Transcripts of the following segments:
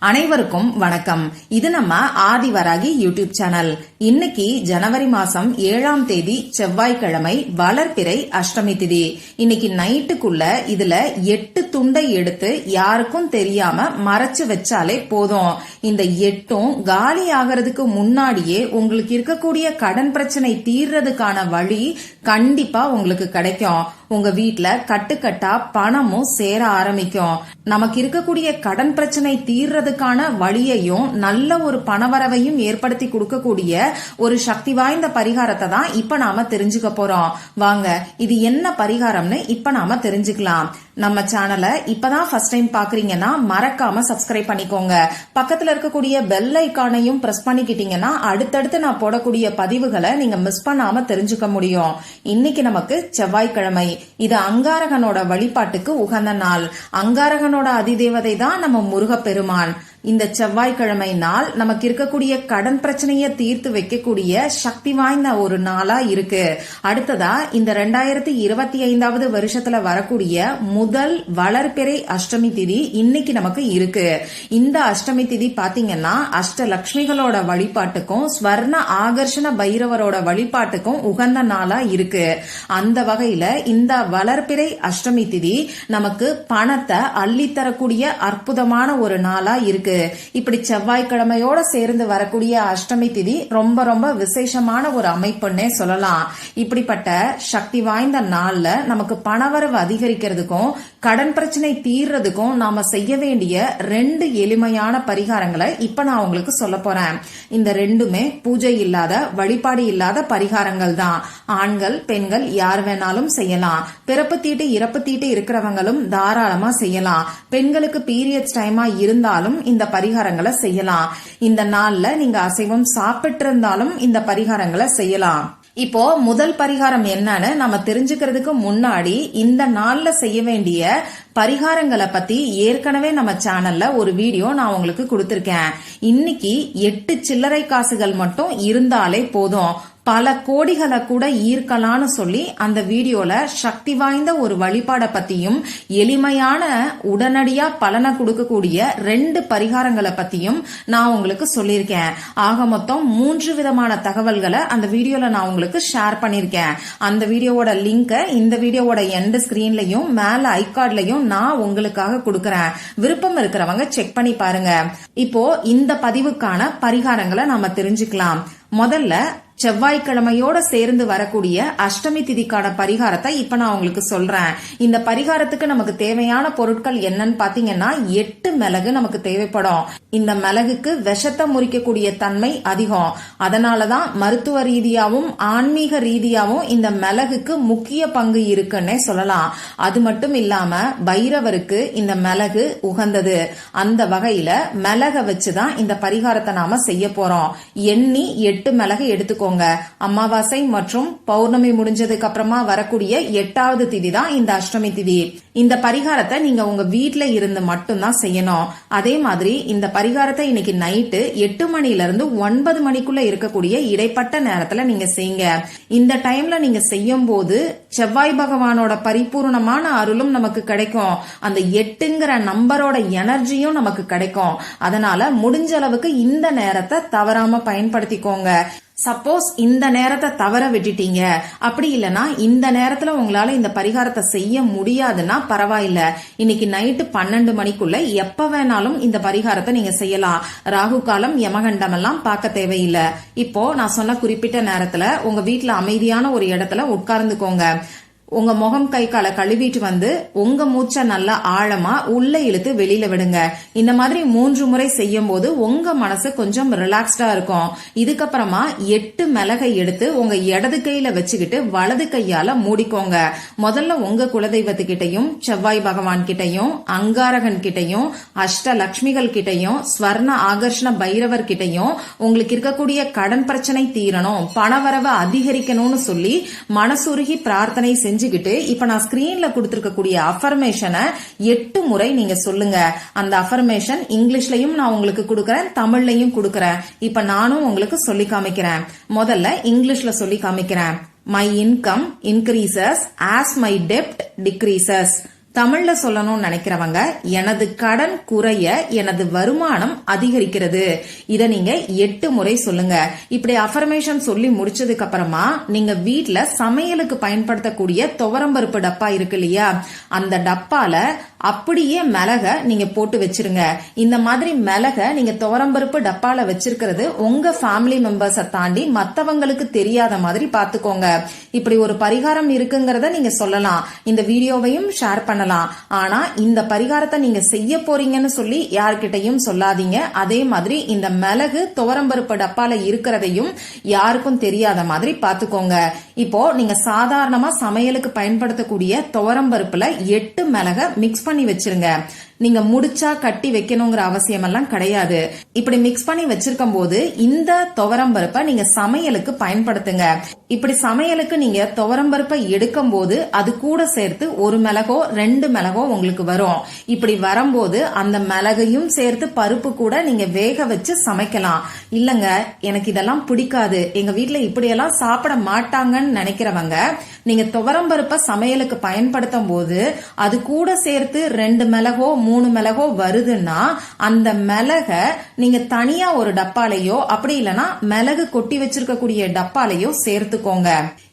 அனைவருக்கும் வணக்கம். இது நம்ம ஆதிவராகி யூடியூப் சேனல். இன்னைக்கு ஜனவரி மாசம் 7ஆம் தேதி செவ்வாய்க்கிழமை, வளர்பிறை அஷ்டமி திதி. இன்னைக்கு நைட்டுக்குள்ள இதுல 8 துண்டை எடுத்து யாருக்கும் தெரியாம மறைச்சு வச்சாலே போதும். இந்த 8ம் காலி ஆகிறதுக்கு முன்னாடியே உங்களுக்கு இருக்கக்கூடிய கடன் பிரச்சனை தீர்றதுக்கான வழி கண்டிப்பா உங்களுக்கு கிடைக்கும். உங்க வீட்ல கட்டுக்கட்டா பணமும் சேர ஆரம்பிக்கும். நமக்கு இருக்கக்கூடிய கடன் பிரச்சனை தீர்றதுக்கான வழியையும் நல்ல ஒரு பணவரவையும் ஏற்படுத்தி கொடுக்கக்கூடிய ஒரு சக்தி வாய்ந்த பரிகாரத்தை தான் இப்ப நாம தெரிஞ்சுக்க போறோம். வாங்க, இது என்ன பரிகாரம்னு இப்ப நாம தெரிஞ்சுக்கலாம். நம்ம சேனலை இப்பதான் ஃபர்ஸ்ட் டைம் பாக்குறீங்கன்னா மறக்காம சப்ஸ்கிரைப் பண்ணிக்கோங்க. பக்கத்துல இருக்கக்கூடிய பெல் ஐகானையும் பிரஸ் பண்ணிக்கிட்டீங்கன்னா அடுத்தடுத்து நான் போடக்கூடிய பதிவுகளை நீங்க மிஸ் பண்ணாம தெரிஞ்சுக்க முடியும். இன்னைக்கு நமக்கு செவ்வாய்க்கிழமை. இது அங்காரகனோட வழிபாட்டுக்கு உகந்த நாள். அங்காரகனோட அதிதேவதை தான் நம்ம முருகப்பெருமான். இந்த செவ்வாய்க்கிழமை நாள் நமக்கு இருக்கக்கூடிய கடன் பிரச்சனைய தீர்த்து வைக்கக்கூடிய சக்தி வாய்ந்த ஒரு நாளா இருக்கு. அடுத்ததா இந்த 2025வது வருஷத்துல வரக்கூடிய முதல் வளர்பிறை அஷ்டமி திதி இன்னைக்கு நமக்கு இருக்கு. இந்த அஷ்டமி திதி பாத்தீங்கன்னா அஷ்டலட்சுமிகளோட வழிபாட்டுக்கும் ஸ்வர்ண ஆகர்ஷண பைரவரோட வழிபாட்டுக்கும் உகந்த நாளா இருக்கு. அந்த வகையில இந்த வளர்பிறை அஷ்டமி திதி நமக்கு பணத்தை அள்ளித்தரக்கூடிய அற்புதமான ஒரு நாளா இருக்கு. இப்படி செவ்வாய்க்கிழமையோட சேர்ந்து வரக்கூடிய அஷ்டமி திதி ரொம்ப ரொம்ப விசேஷமான ஒரு அமைப்புன்னே சொல்லலாம். இப்படிப்பட்ட சக்தி வாய்ந்த நாள்ல நமக்கு பணவரவு அதிகரிக்கிறதுக்கும் கடன் பிரச்சனை தீர்றதுக்கும் நாம செய்ய வேண்டிய 2 எளிமையான பரிகாரங்களை இப்ப நான் உங்களுக்கு சொல்ல போறேன். இந்த 2மே பூஜை இல்லாத, வழிபாடு இல்லாத பரிகாரங்கள் தான். ஆண்கள் பெண்கள் யார் வேணாலும் செய்யலாம். பிறப்பு தீட்டு இறப்பு தீட்டு இருக்கிறவங்களும் தாராளமா செய்யலாம். பெண்களுக்கு பீரியட்ஸ் டைமா இருந்தாலும் இந்த பரிகாரங்களை செய்யலாம். இந்த நாள்ல நீங்க அசைவம் சாப்பிட்டு இருந்தாலும் இந்த பரிகாரங்களை செய்யலாம். இப்போ முதல் பரிகாரம் என்னன்னு நம்ம தெரிஞ்சுக்கிறதுக்கு முன்னாடி இந்த நாள்ல செய்ய வேண்டிய பரிகாரங்களை பத்தி ஏற்கனவே நம்ம சேனல்ல ஒரு வீடியோ நான் உங்களுக்கு கொடுத்திருக்கேன். இன்னைக்கு 8 சில்லறை காசுகள் மட்டும் இருந்தாலே போதும், பல கோடிகளை கூட ஈர்க்கலான்னு சொல்லி அந்த வீடியோல சக்தி வாய்ந்த ஒரு வழிபாட பத்தியும் எளிமையான உடனடியா பலனை கொடுக்கக்கூடிய 2 பரிகாரங்களை பத்தியும் நான் உங்களுக்கு சொல்லியிருக்கேன். ஆக மொத்தம் 3 விதமான தகவல்களை அந்த வீடியோல நான் உங்களுக்கு ஷேர் பண்ணிருக்கேன். அந்த வீடியோவோட லிங்கை இந்த வீடியோவோட எண்ட் ஸ்கிரீன்லயும் மேல ஐகார்ட்லயும் நான் உங்களுக்காக கொடுக்கறேன். விருப்பம் இருக்கிறவங்க செக் பண்ணி பாருங்க. இப்போ இந்த பதிவுக்கான பரிகாரங்களை நாம தெரிஞ்சுக்கலாம். முதல்ல செவ்வாய்க்கிழமையோட சேர்ந்து வரக்கூடிய அஷ்டமி திதிக்கான பரிகாரத்தை இப்ப நான் உங்களுக்கு சொல்றேன். இந்த பரிகாரத்துக்கு நமக்கு தேவையான பொருட்கள் என்னன்னு பாத்தீங்கன்னா 8 மிளகு நமக்கு தேவைப்படும். இந்த மிளகுக்கு விஷத்தை முறிக்கக்கூடிய தன்மை அதிகம். அதனாலதான் மருத்துவ ரீதியாவும் ஆன்மீக ரீதியாவும் இந்த மிளகுக்கு முக்கிய பங்கு இருக்குன்னே சொல்லலாம். அது மட்டும் இல்லாம பைரவருக்கு இந்த மிளகு உகந்தது. அந்த வகையில மிளக வச்சுதான் இந்த பரிகாரத்தை நாம செய்ய போறோம். எண்ணி 8 மிளகு எடுத்துக்கோ. அமாவாசை மற்றும் பௌர்ணமி முடிஞ்சதுக்கு அப்புறமா வரக்கூடிய 8வது திதி தான் இந்த அஷ்டமி திதி. இந்த பரிகாரத்தை நீங்க உங்க வீட்ல இருந்து மட்டும்தான் செய்யணும். அதே மாதிரி இந்த பரிகாரத்தை இன்னைக்கு நைட்டு 8 மணில இருந்து 9 மணிக்குள்ள இருக்கக்கூடிய இடைப்பட்ட நேரத்துல நீங்க செய்யுங்க. இந்த டைம்ல நீங்க செய்யும் போது செவ்வாய் பகவானோட பரிபூர்ணமான அருளும் நமக்கு கிடைக்கும். அந்த 8ங்கிற நம்பரோட எனர்ஜியும் நமக்கு கிடைக்கும். அதனால முடிஞ்ச அளவுக்கு இந்த நேரத்தை தவறாம பயன்படுத்திக்கோங்க. சப்போஸ் இந்த நேரத்தை தவற விட்டுட்டீங்க, அப்படி இல்லைன்னா இந்த நேரத்துல உங்களால இந்த பரிகாரத்தை செய்ய முடியாதுன்னா பரவாயில்ல, இன்னைக்கு நைட்டு 12 மணிக்குள்ள எப்ப வேணாலும் இந்த பரிகாரத்தை நீங்க செய்யலாம். ராகு காலம் யமகண்டம் எல்லாம் பார்க்க தேவையில்லை. இப்போ நான் சொன்ன குறிப்பிட்ட நேரத்துல உங்க வீட்டுல அமைதியான ஒரு இடத்துல உட்கார்ந்துக்கோங்க. உங்க முகம் கை காலை கழுவிட்டு வந்து உங்க மூச்சை நல்லா ஆழமா உள்ள இழுத்து வெளியில விடுங்க. இந்த மாதிரி 3 முறை செய்யும் போது உங்க மனசு கொஞ்சம் ரிலாக்ஸ்டா இருக்கும். இதுக்கப்புறமா 8 மிளகை எடுத்து உங்க இடது கையில வச்சுக்கிட்டு வலது கையால மூடிக்கோங்க. முதல்ல உங்க குலதெய்வத்துக்கிட்டையும் செவ்வாய் பகவான் கிட்டையும் அங்காரகன் கிட்டையும் அஷ்டலட்சுமிகள் கிட்டையும் ஸ்வர்ண ஆகர்ஷண பைரவர் கிட்டையும் உங்களுக்கு இருக்கக்கூடிய கடன் பிரச்சனை தீரணும், பணவரவு அதிகரிக்கணும்னு சொல்லி மனசுருகி பிரார்த்தனை செஞ்சு இப்ப நான் ஸ்கிரீன்ல கொடுத்திருக்கக்கூடிய அஃபர்மேஷனை 8 முறை நீங்க சொல்லுங்க. அந்த அஃபர்மேஷன் இங்கிலீஷ்லயும் நான் உங்களுக்கு கொடுக்கறேன், தமிழ்லயும் கொடுக்கறேன். இப்ப நானும் உங்களுக்கு சொல்லி காமிக்கிறேன். முதல்ல இங்கிலீஷ்ல சொல்லி காமிக்கிறேன். My income increases as my debt decreases. தமிழ்ல சொல்லணும்னு நினைக்கிறவங்க, எனது கடன் குறைய எனது வருமானம் அதிகரிக்கிறது. இத நீங்க 8 முறை சொல்லுங்க. இப்படி அஃபர்மேஷன் சொல்லி முடிச்சதுக்கு அப்புறமா நீங்க வீட்ல சமையலுக்கு பயன்படுத்தக்கூடிய துவரம்பருப்பு டப்பா இருக்கு இல்லையா, அந்த டப்பால அப்படியே மிளக நீங்க போட்டு வச்சிருங்க. இந்த மாதிரி மிளக நீங்க துவரம்பருப்பு டப்பால வச்சிருக்கிறது உங்க ஃபேமிலி மெம்பர்ஸ தாண்டி மத்தவங்களுக்கு தெரியாத மாதிரி பாத்துக்கோங்க. இப்படி ஒரு பரிகாரம் இருக்குங்கறத நீங்க சொல்லலாம், இந்த வீடியோவையும் ஷேர் பண்ணலாம். ஆனா இந்த பரிகாரத்தை நீங்க செய்ய போறீங்கன்னு சொல்லி யார்கிட்டையும் சொல்லாதீங்க. அதே மாதிரி இந்த மிளகு துவரம்பருப்பு டப்பால இருக்கிறதையும் யாருக்கும் தெரியாத மாதிரி பாத்துக்கோங்க. இப்போ நீங்க சாதாரணமா சமையலுக்கு பயன்படுத்தக்கூடிய துவரம்பருப்புல 8 மிளக மிக்ஸ் பண்ணி வச்சிருங்க. நீங்க முடிச்சா கட்டி வைக்கணுங்கிற அவசியம் எல்லாம் கிடையாது. இப்படி மிக்ஸ் பண்ணி வச்சிருக்கும் போது இந்த துவரம்பருப்பை நீங்க சமையலுக்கு பயன்படுத்துங்க. இப்படி சமையலுக்கு நீங்க துவரம்பருப்பை எடுக்கும் போது அது கூட சேர்த்து 1 மிளகோ 2 மிளகோ உங்களுக்கு வரும். இப்படி வரும்போது அந்த மிளகையும் சேர்த்து பருப்பு கூட நீங்க வேக வச்சு சமைக்கலாம். இல்லங்க எனக்கு இதெல்லாம் பிடிக்காது, எங்க வீட்டுல இப்படியெல்லாம் சாப்பிட மாட்டாங்கன்னு நினைக்கிறவங்க, நீங்க துவரம்பருப்பை சமையலுக்கு பயன்படுத்தும் போது அது கூட சேர்த்து 2 மிளகோ 3 மிளகோ வருதுன்னா அந்த மிளக நீங்க தனியா ஒரு டப்பாலையோ அப்படி இல்லனா மிளகு கொட்டி வச்சிருக்கக்கூடிய டப்பாலையோ சேர்த்துக்கோங்க.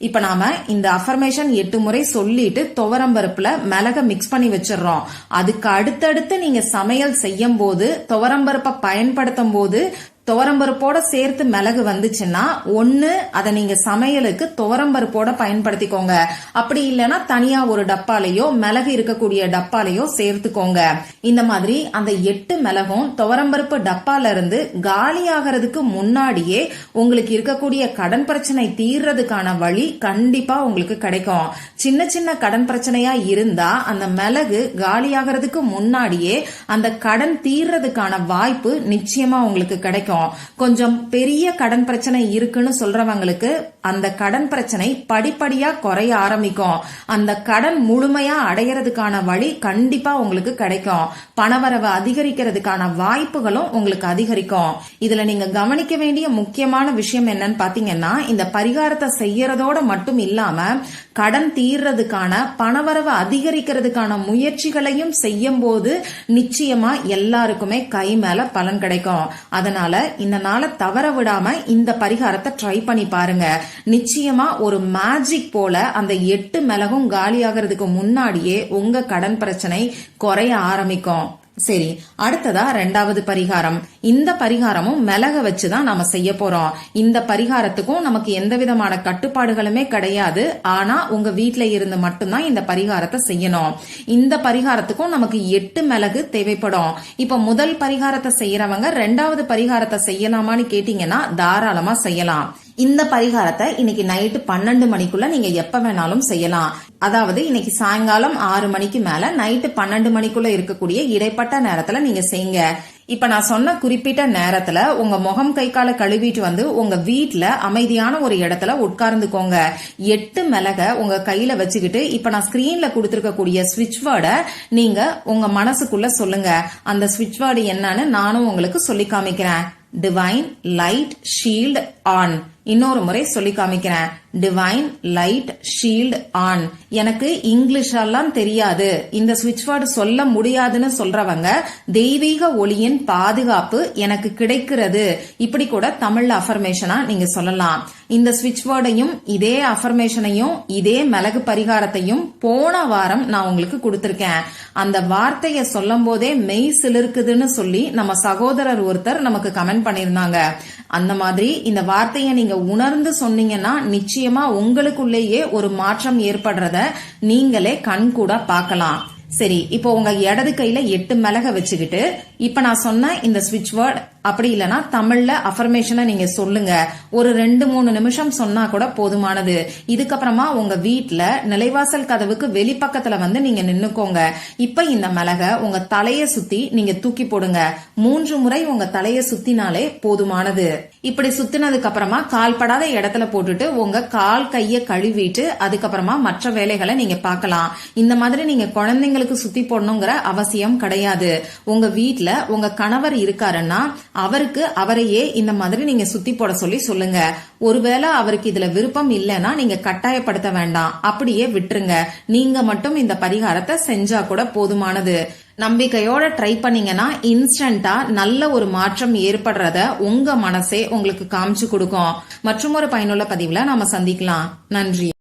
இப்ப நாம இந்த அஃபர்மேஷன் 8 முறை சொல்லிட்டு துவரம்பருப்புல மிளக மிக்ஸ் பண்ணி வச்சிடறோம். அதுக்கு அடுத்தடுத்து நீங்க சமையல் செய்யும் போது துவரம்பருப்பை பயன்படுத்தும் போது துவரம்பருப்போட சேர்த்து மிளகு வந்துச்சுன்னா ஒண்ணு அதை நீங்க சமையலுக்கு துவரம்பருப்போட பயன்படுத்திக்கோங்க. அப்படி இல்லைன்னா தனியா ஒரு டப்பாலையோ மிளகு இருக்கக்கூடிய டப்பாலையோ சேர்த்துக்கோங்க. இந்த மாதிரி அந்த 8 மிளகும் துவரம்பருப்பு டப்பால இருந்து காலி ஆகிறதுக்கு முன்னாடியே உங்களுக்கு இருக்கக்கூடிய கடன் பிரச்சனை தீர்றதுக்கான வழி கண்டிப்பா உங்களுக்கு கிடைக்கும். சின்ன சின்ன கடன் பிரச்சனையா இருந்தா அந்த மிளகு காலி ஆகிறதுக்கு முன்னாடியே அந்த கடன் தீர்றதுக்கான வாய்ப்பு நிச்சயமா உங்களுக்கு கிடைக்கும். கொஞ்சம் பெரிய கடன் பிரச்சனை இருக்குன்னு சொல்றவங்களுக்கு அந்த கடன் பிரச்சனை படிப்படியா குறைய ஆரம்பிக்கும். அந்த கடன் முழுமையா அடையறதுக்கான வழி கண்டிப்பா உங்களுக்கு கிடைக்கும். பணவரவு அதிகரிக்கிறதுக்கான வாய்ப்புகளும் உங்களுக்கு அதிகரிக்கும். இதுல நீங்க கவனிக்க வேண்டிய முக்கியமான விஷயம் என்னன்னு பாத்தீங்கன்னா, இந்த பரிகாரத்தை செய்யறதோட மட்டும் இல்லாம கடன் தீர்றதுக்கான பணவரவு அதிகரிக்கிறதுக்கான முயற்சிகளையும் செய்யும் போது நிச்சயமா எல்லாருக்குமே கை மேல பலன் கிடைக்கும். அதனால இந்த நாளை தவற விடாம இந்த பரிகாரத்தை ட்ரை பண்ணி பாருங்க. நிச்சயமா ஒரு மேஜிக் போல அந்த 8 மிளகும் காலியாகிறதுக்கு முன்னாடியே உங்க கடன் பிரச்சனை குறைய ஆரம்பிக்கும். சரி, அடுத்ததா 2வது பரிகாரம். இந்த பரிகாரமும் மிளக வச்சுதான் நாம செய்ய போறோம். இந்த பரிகாரத்துக்கும் நமக்கு எந்த விதமான கட்டுப்பாடுகளுமே கிடையாது. ஆனா உங்க வீட்டுல இருந்து மட்டும்தான் இந்த பரிகாரத்தை செய்யணும். இந்த பரிகாரத்துக்கும் நமக்கு 8 மிளகு தேவைப்படும். இப்ப முதல் பரிகாரத்தை செய்யறவங்க 2வது பரிகாரத்தை செய்யலாமான்னு கேட்டீங்கன்னா தாராளமா செய்யலாம். இந்த பரிகாரத்தை இன்னைக்கு நைட்டு 12 மணிக்குள்ள நீங்க எப்ப வேணாலும் செய்யலாம். அதாவது இன்னைக்கு சாயங்காலம் 6 மணிக்கு மேல நைட்டு 12 மணிக்குள்ள இருக்கக்கூடிய இடைப்பட்ட நேரத்துல நீங்க செய்யுங்க. இப்ப நான் சொன்ன குறிப்பிட்ட நேரத்துல உங்க முகம் கை கால கழுவிட்டு வந்து உங்க வீட்டுல அமைதியான ஒரு இடத்துல உட்கார்ந்துக்கோங்க. 8 மிளக உங்க கையில வச்சுக்கிட்டு இப்ப நான் ஸ்கிரீன்ல கொடுத்திருக்கக்கூடிய ஸ்விட்ச் வேர்டை நீங்க உங்க மனசுக்குள்ள சொல்லுங்க. அந்த ஸ்விட்ச் வேர்டு என்னன்னு நானும் உங்களுக்கு சொல்லி காமிக்கிறேன். Divine light shield on. இன்னொரு முறை சொல்லி காமிக்கிறேன். Divine light shield on. எனக்கு இங்கிலீஷ் எல்லாம் தெரியாது, இந்த ஸ்விட்ச் வேர்டு சொல்ல முடியாதுன்னு சொல்றவங்க தெய்வீக ஒளியின் பாதுகாப்பு எனக்கு கிடைக்கிறது, இப்படி கூட தமிழ்ல அஃபர்மேஷனா நீங்க சொல்லலாம். இந்த ஸ்விட்ச் வேர்டையும் இதே அஃபர்மேஷனையும் இதே மிளகு பரிகாரத்தையும் போன வாரம் நான் உங்களுக்கு கொடுத்திருக்கேன். அந்த வார்த்தைய சொல்லும் போதே மெய் சிலிருக்குதுன்னு சொல்லி நம்ம சகோதரர் ஒருத்தர் நமக்கு கமெண்ட் பண்ணிருந்தாங்க. அந்த மாதிரி இந்த வார்த்தையை நீங்க உணர்ந்து சொன்னீங்கன்னா நிச்சயமா உங்களுக்குள்ளேயே ஒரு மாற்றம் ஏற்படுறத நீங்களே கண் கூட பார்க்கலாம். சரி, இப்போ உங்க இடது கையில 8 மிளக வச்சுக்கிட்டு இப்ப நான் சொன்ன இந்த ஸ்விட்ச் வேர்ட் அப்படி இல்லனா தமிழ்ல அஃபர்மேஷனை நீங்க சொல்லுங்க. ஒரு 2-3 நிமிஷம் சொன்னா கூட போதுமானது. இதுக்கப்புறமா உங்க வீட்டுல நிலைவாசல் கதவுக்கு வெளிப்பக்கத்துல வந்து நீங்க நின்னுக்கோங்க. இப்ப இந்த மிளக உங்க தலைய சுத்தி நீங்க தூக்கி போடுங்க. 3 முறை உங்க தலைய சுத்தினாலே போதுமானது. இப்படி சுத்தினதுக்கு அப்புறமா கால்படாத இடத்துல போட்டுட்டு உங்க கால் கைய கழுவிட்டு அதுக்கப்புறமா மற்ற வேலைகளை நீங்க பார்க்கலாம். இந்த மாதிரி நீங்க குழந்தைங்களுக்கு சுத்தி போடணுங்கிற அவசியம் கிடையாது. உங்க வீட்டுல உங்க கணவர் இருக்காருன்னா அவருக்கு அவரையே இந்த மாதிரி நீங்க சுத்தி போட சொல்லி சொல்லுங்க. ஒருவேளை அவருக்கு இதுல விருப்பம் இல்லைன்னா நீங்க கட்டாயப்படுத்த வேண்டாம், அப்படியே விட்டுருங்க. நீங்க மட்டும் இந்த பரிகாரத்தை செஞ்சா கூட போதுமானது. நம்பிக்கையோட ட்ரை பண்ணீங்கன்னா இன்ஸ்டன்டா நல்ல ஒரு மாற்றம் ஏற்படுறத உங்க மனசே உங்களுக்கு காமிச்சு கொடுக்கும். மற்றும் ஒரு பயனுள்ள பதிவுல நாம சந்திக்கலாம். நன்றி.